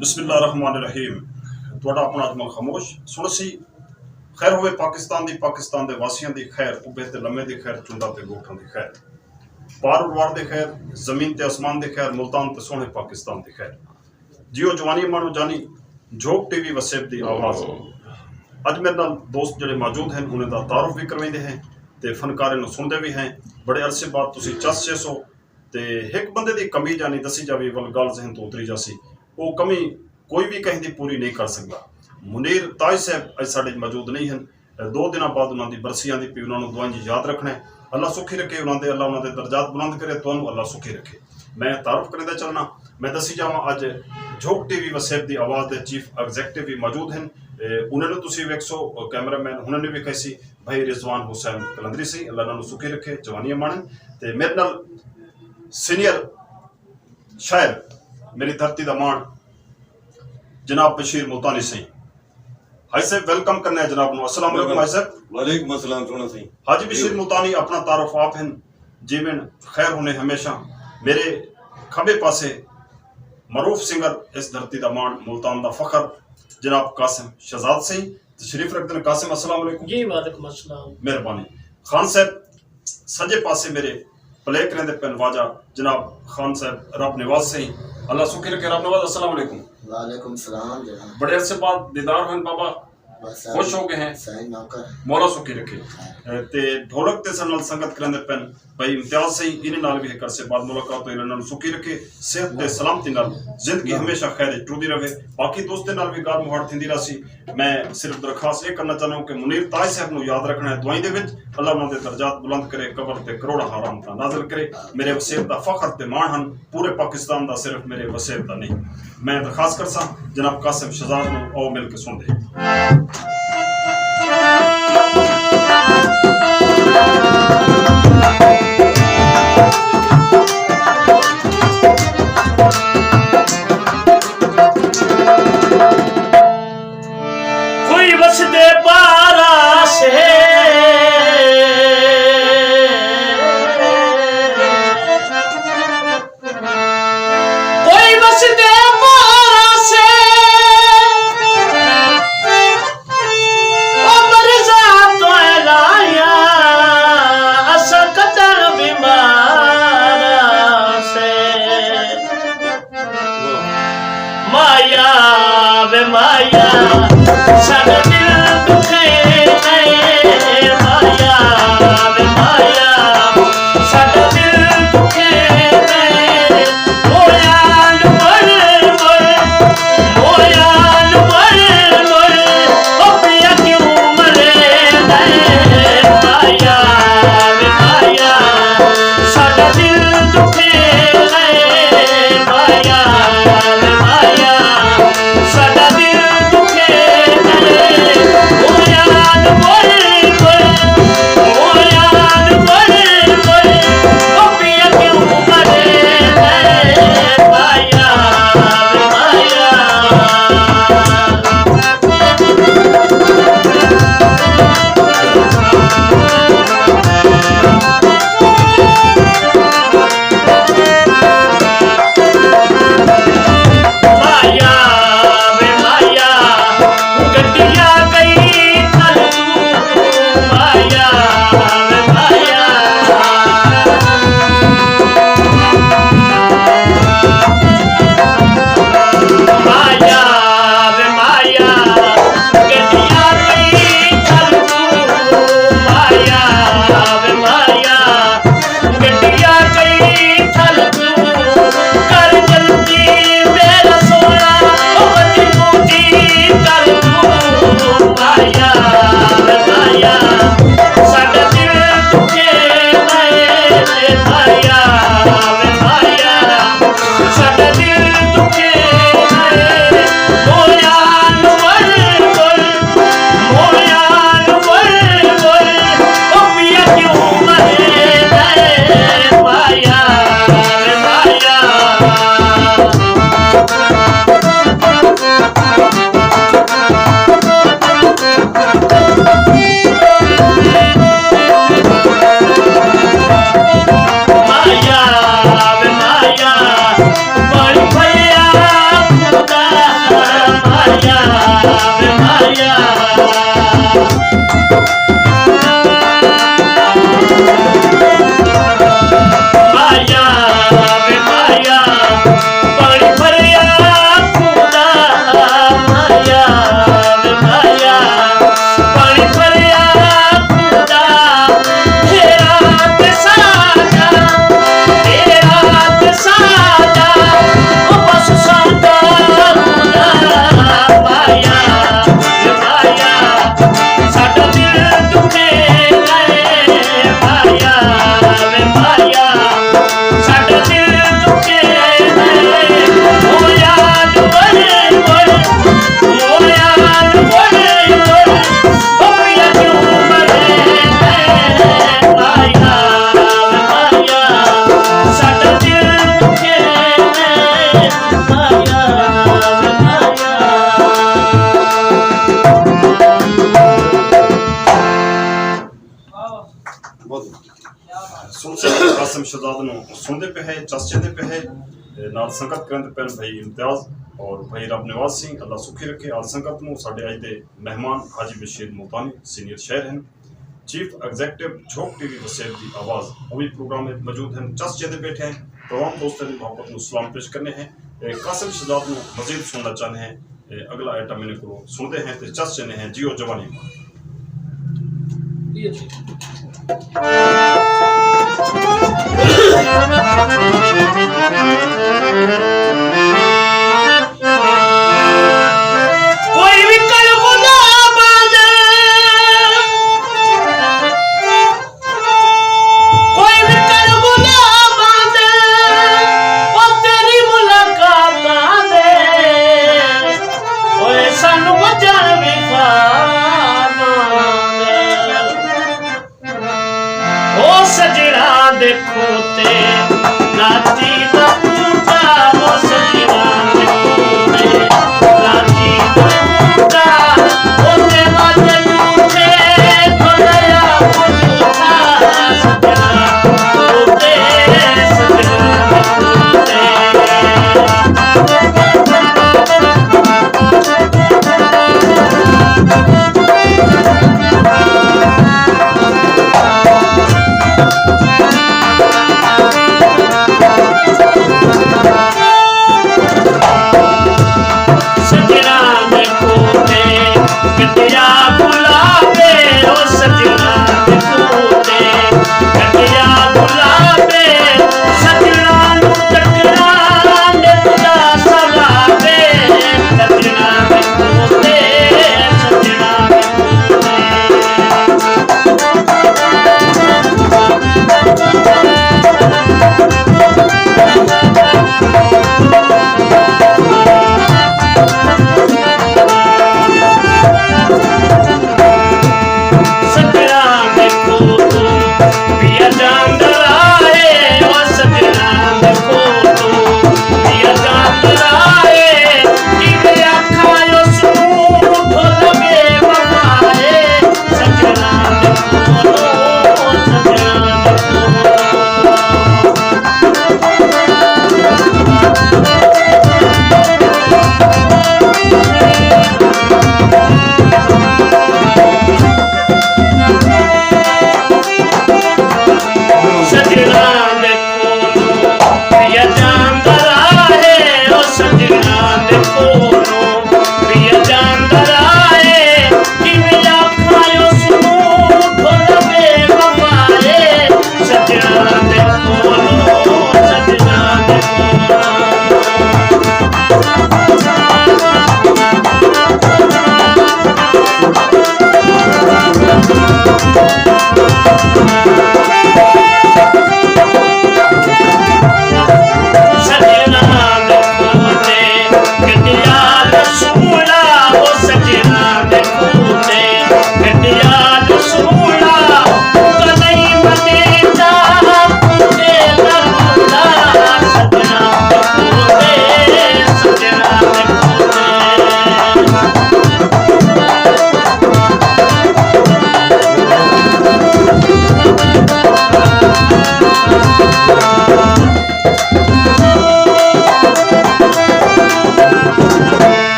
बिस्मिल्लाहिर्रहमानिर्रहीम। ਤੁਹਾਡਾ ਆਪਣਾ ਅਜਮਲ ਖਾਮੋਸ਼ ਸੁਣ ਸੀ ਖੈਰ ਹੋਵੇ ਪਾਕਿਸਤਾਨ ਦੇ ਵਾਸੀਆਂ ਦੀ ਖੈਰ ਉਬੇ ਤੇ ਲੰਮੇ ਦੀ ਖੈਰ ਚੁੰਡਾ ਤੇ ਗੋਠਾਂ ਦੀ ਖੈਰ ਪਾਰ ਉਰਵਾਰ ਦੇ ਖੈਰ ਜ਼ਮੀਨ ਤੇ ਅਸਮਾਨ ਦੇ ਖੈਰ ਮੁਲਤਾਨ ਤੇ ਸੋਹਣੇ ਪਾਕਿਸਤਾਨ ਦੀ ਖੈਰ ਜਿਉ ਜਵਾਨੀ ਮਾਣੋ ਜਾਨੀ ਝੋਕ ਟੀਵੀ ਵਸੇਬ ਦੀ ਆਵਾਜ਼ ਅੱਜ ਮੇਰੇ ਨਾਲ ਦੋਸਤ ਜਿਹੜੇ ਮੌਜੂਦ ਹਨ ਉਹਨਾਂ ਦਾ ਤਾਰਫ ਵੀ ਕਰਵਾਉਂਦੇ ਹਨ ਤੇ ਫਨਕਾਰੇ ਨੂੰ ਸੁਣਦੇ ਵੀ ਹਨ ਬੜੇ ਅਰਸੇ ਬਾਅਦ ਤੁਸੀਂ ਚਸ 600 ਤੇ ਇੱਕ ਬੰਦੇ ਦੀ ਕਮੀ ਜਾਨੀ ਦੱਸੀ ਜਾਵੇ ਵੱਲ ਗੱਲ ਜ਼ਹਿਨ ਤੋਂ ਉਤਰੀ ਜਾਸੀ ਉਹ ਕਮੀ कोई भी कहीं की पूरी नहीं कर सकता। मुनीर ताज साहब अज साढ़े मौजूद नहीं हैं। 2 दिन बाद उन्होंने बरसियां की भी उन्होंने दुआई जी याद रखना है। अल्लाह सुखी रखे उन्होंने अल्लाह उन्होंने दर्जात बुलंद करे तो अल्लाह सुखी रखे। मैं तारुफ करता चलना मैं दसी जावा अज झोक टीवी वसेब की आवाज़ के चीफ एग्जैक्टिव भी मौजूद हैं उन्होंने तुम वेखो कैमरामैन उन्होंने वेखे सी भाई रिजवान हुसैन कलंदरी सी अल्लाह उन्होंने सुखी रखे जवानियां माणन तो मेरे नाल सीनियर शायर मेरी धरती का मान जनाब बशीर मुल्तानी सिंह हाजी साहब वेलकम करना है जनाब अस्सलाम वालेकुम हाजी साहब वालेकुम अस्सलाम सोना सिंह हाजी बशीर मुल्तानी अपना तारुफ आप हैं जीवन खैर होने हमेशा मेरे खबे पासे मरूफ सिंगर इस धरती का मान मुल्तान का फखर जनाब कासिम शहजाद सिंह तशरीफ रखते हैं। कासिम अस्सलाम वालेकुम जी वालेकुम अस्सलाम मेहरबानी। खान साहब सजे पासे मेरे प्ले करेंदे पेन वाजा जनाब खान साहब रब नवाज सिंह अल्लाह सुखी रखे रब नवाज अस्सलाम वालेकुम वालेकुम सलाम जनाब। बड़े अरसे बाद दीदार हुए बाबा खुश हो गए हैं सही नौकर मौला सुखी रखे ते ढोलक ते सनल संगत करंदे पेन भाई इम्तियाज सही इन्हें नाल भी कर से बाद मुलाकात तो इन्हां सुखी रखे सेहत ते सलामती नाल जिंदगी हमेशा खैर टूदी रहे बाकी दोस्तें नाल भी गाल मुहाड़ थींदी रही। मैं सिर्फ दरखास्त ये करना चाहना हूं कि मुनीर ताज साहब नूं याद रखना है दुआई दे विच अल्लाह उन्हां दे दर्जात बुलंद करे कबर ते करोड़ा हराम दा नाज़िल करे मेरे वसेब दा फखर ते मान हन पूरे पाकिस्तान दा सिर्फ मेरे वसेब दा नहीं। मैं दरखास्त करसा जनाब कासिम शहजाद नूं आओ मिल के सुनदे कोई वसदे पारा से कोई वसदे पारा से मरजा तो लाया असा कदर बीमारा से माया वे माया साडा दिल दुखे माया वे माया साडा दिल दुखे मोया मर मोया मर ओ पिया क्यों मरे माया वे माया साडा दिल दुखे माया वे माया साडा दिल दुखे शहजाद ਨੂੰ ਸੁਣਦੇ ਪਏ ਹੈ ਚਸਚੇ ਦੇ ਪਏ ਹੈ ਨਾਲ ਸੰਗਤ ਕਰਨ ਦੇ ਪਹਿਲ ਭਾਈ ਇਮਤਿਆਜ਼ और भाई रब नवाज सिंह अल्लाह सुखी रखे आल संगत में साढ़े अज के मेहमान हाजी बशीर मुल्तानी सीनियर शहर हैं चीफ एग्जैक्टिव झोंक टीवी वसेब की आवाज़ अभी प्रोग्राम में मौजूद हैं चस चेहरे बैठे हैं तमाम दोस्तों की मोहब्बत में सलाम पेश करने हैं कासिम शहजाद में मजीद सुनना चाहते हैं अगला आइटम मैंने को सुनते हैं तो चस चने हैं जियो जवानी देखो ते नाची दा पूजा वो सजना देखो ते नाची दा पूजा वो ते वाजे झूठे थोड़ा पूजा सजना वो ते सजना देखो ते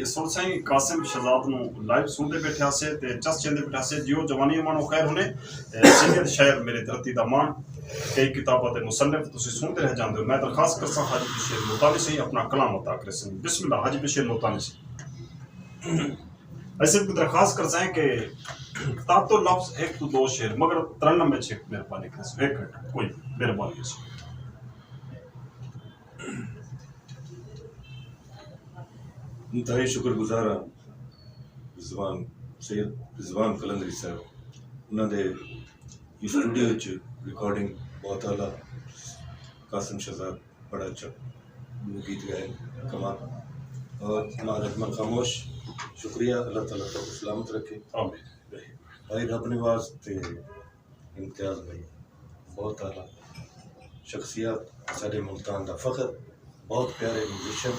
सुन साईं कासिम शहजाद लाइव सुनते बैठे से चस चेंदे बैठे से जियो जवानी मानो खैर होने सीनियर शायर मेरी धरती दा मान कई किताबों के मुसन्निफ तुसी सुनते रह जाते हो मैं दरखास्त करसा हाजी बशीर मुल्तानी से अपना कलाम अता करे बिस्मिल्लाह हाजी बशीर मुल्तानी से ऐसे भी दरखास्त कर जाए कि तातो लफ्ज एक तो दो शेर मगर तरन्नम में छे मेहरबानी कर एक घंटा कोई मेहरबानी से इंतहाई शुक्रगुजार हाँ रिजवान सैयद रिजवान कलंदरी साहब उन्होंने स्टूडियो च रिकॉर्डिंग बहुत आला कासिम शहजाद बड़ा अच्छा गीत गाए कमाल और हमारा अजमल खामोश शुक्रिया अल्लाह ताला तो सलामत रखे आमीन भाई रब निवाज ते इम्तियाज भाई बहुत आला शख्सियत साडे मुल्तान दा फख्र बहुत प्यारे म्यूजिशियन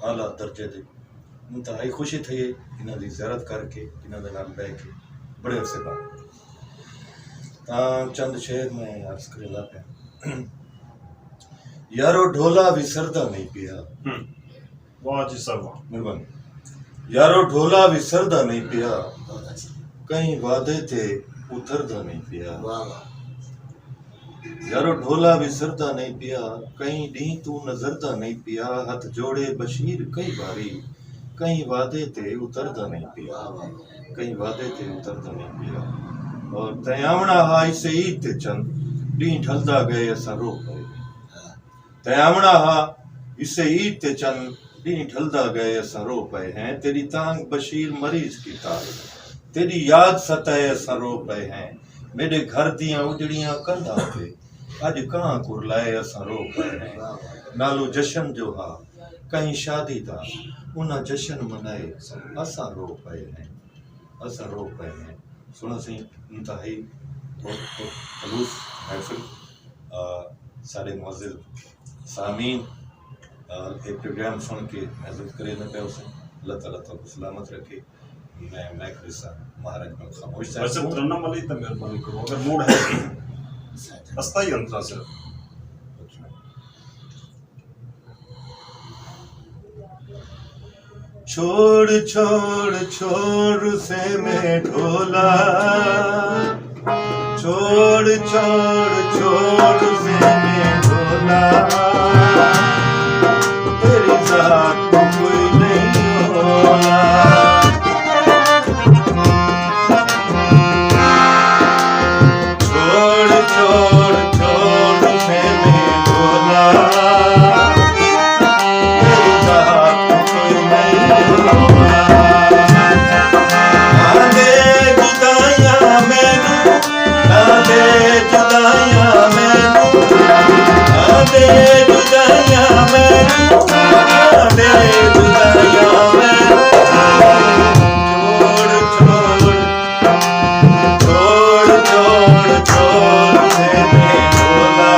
आला दर्जे दे इंतहाई खुशी थी इन्हों की ज़ियारत करके इन्हों के नाल बह के बड़े अरसे बाद चंद शेर मैं अर्ज करेला पाया यारो ढोला विसरदा नहीं पिया वाह जी साहब वाह मेहरबानी यारो ढोला विसरदा नहीं पिया बहुत अच्छी कहीं वादे थे उतरदा नहीं पिया वाह वाह यारो ढोला विसरदा नहीं पिया कहीं डी तू नजरदा नहीं पिया हथ जोड़े बशीर कई बारी कहीं वादे थे उतरदा नहीं पिया वाह वाह कहीं वादे थे उतरदा नहीं पिया और तयावना हा इसे ईद ते चंद डी ढलदा गए असा रो पए तयावना हा इसे ईद ते चंद डी ढलदा गए असा रो पए हैं तेरी तांग बशीर मरीज की तार तेरी याद सताए असा रो पए हैं मेरे घर दियां उजड़ियां कंधा पे अज कहाँ कुरलाए असा रो पए हैं नालो जशन जो हा कहीं शादी दा उन्हें जशन मनाए असा रो पए हैं असा रो पए हैं सुना सी इंतहाई बहुत खलूस महफिल सारे मुअज़्ज़िज़ सामीन एक प्रोग्राम सुन के महसूस करे न पे उसे अल्लाह ताला तो सलामत रखे मैं क्रिसा महाराज में खामोश वैसे साहब तरन्नम वाली तो मेहरबानी करो अगर मूड है अस्थाई अंतरा सिर्फ छोड़ छोड़ छोड़ से मैं ढोला छोड़ छोड़ छोड़ से मैं ढोला तेरी जात को कोई नहीं होला छोड़ छोड़ छोड़ से मैं ढोला तेरी जात को कोई नहीं होला ना दे जुदाइयां मैनू ना दे जुदाइयां मैनू ना दे जुदाइयां मैनू ना दे जुदाइयां मैनू छोड़ छोड़ छोड़ छोड़ छोड़ से मैं ढोला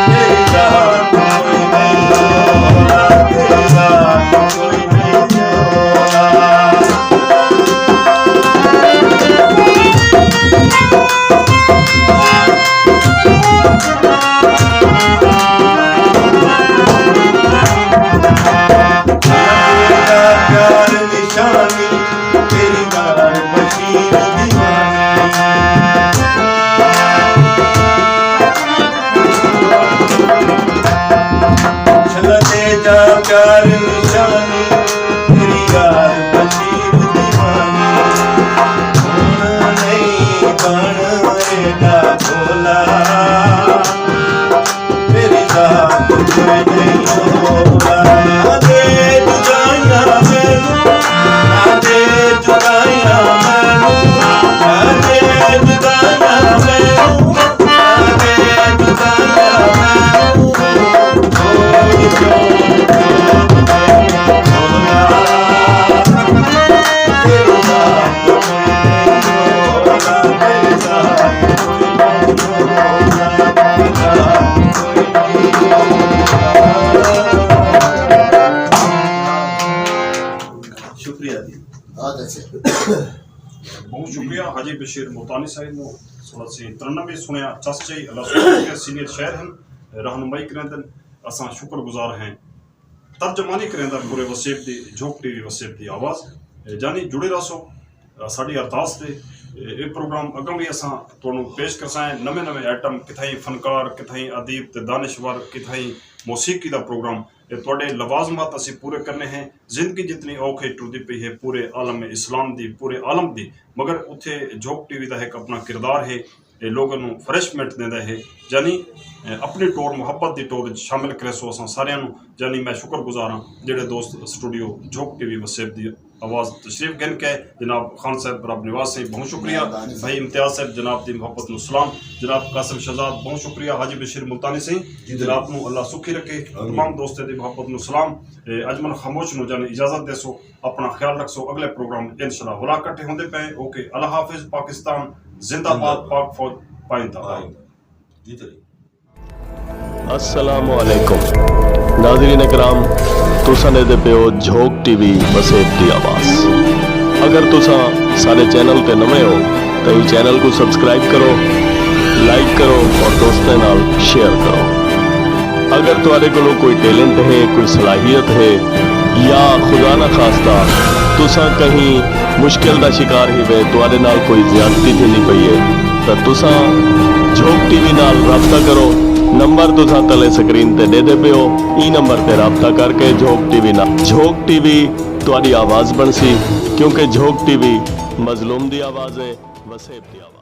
तेरी जात कोई नहीं होला तेरी जात कोई नहीं होला तेरा प्यार निशानी तेरी गार बशीर दीवानी चलते जा प्यार निशानी तेरी गार बशीर दीवानी हुण नहीं बनेगा भोला तेरी जात कोई नहीं होला ना दे जुदाइयां मैनू ना दे जुदाइयां मैनू ना दे जुदाइयां मैनू ना दे जुदाइयां मैनू छोड़ छोड़ छोड़ दे होला तेरी जात कोई नहीं होला तेरी जात कोई नहीं होला तेरी जात कोई नहीं होला शुक्रिया जी बहुत अच्छे बहुत शुक्रिया हाजी बशीर मुल्तानी साहिब नो थोड़ा सी तरन्नम भी सुनया चस चाहिए अल्लाह सुब्हान के सीनियर शायर हैं रहनुमाई करेंदन असा शुक्रगुजार हैं तर्जमानी करेंदन पूरे वसीब दी झोंक टीवी वसीब दी आवाज़ जानी जुड़े रहो साड़ी अरदास ते ये प्रोग्राम अगम भी असा तुहानू पेश करसाएं नवे नवे आइटम किथाई फनकार किथाई अदीब ते दानिशवर किथाई मौसीकी दा प्रोग्राम थोड़े लवाजमात असी पूरे करने हैं। जिंदगी जितनी औखे टुरदी पई है पूरे आलम इस्लाम दी, पूरे आलम दी, मगर उत्थे जोग टीवी का एक अपना किरदार है, लोगों को फ्रैशमेंट देता है, यानी अपनी टोर मुहब्बत की टोर शामिल करे। सो असां सारियां नूं यानी मैं शुक्रगुजार हाँ जेडे दोस्त स्टूडियो जोग टीवी वसेब की आवाज़ तशरीफ गन के जनाब खान साहब रब निवाज से बहुत शुक्रिया, भाई इम्तियाज साहब जनाब की मुहब्बत नूं सलाम, जनाब कासिम शहजाद बहुत शुक्रिया, हाजी बशीर मुल्तानी से जनाब नूं अल्लाह सुखी रखे, तमाम दोस्तों की मुहब्बत नूं सलाम। अजमल खामोश नूं जाने इजाजत देसो, अपना ख्याल रखसो, अगले प्रोग्राम इंशाल्लाह होला इकट्ठे होंदे पे। ओके, अल्लाह हाफिज, पाकिस्तान जिंदाबाद, पाक फौज पाइंदा। अस्सलामु अलैकुम नाज़रीन इकराम, तुसां दे पियो झोग टीवी वसेब दी आवाज़। अगर तुसां सारे चैनल ते नवे हो तो इस चैनल को सब्सक्राइब करो, लाइक करो और दोस्तों नाल शेयर करो। अगर तुहाडे कोलों कोई टैलेंट है, कोई सलाहियत है, या खुदा ना खास्ता तुसां कहीं मुश्किल का शिकार ही वे, तुहाडे नाल कोई ज्यादती थी पई है, तो तुसां झोग टीवी नाल रब्ता करो। नंबर तुसां तले स्क्रीन ते दे पियो, ई नंबर ते रब्ता करके झोग टीवी ना झोग टीवी तुहाडी आवाज़ बनसी, क्योंकि झोग टीवी मजलूम दी आवाज़ है, वसेब दी आवाज़।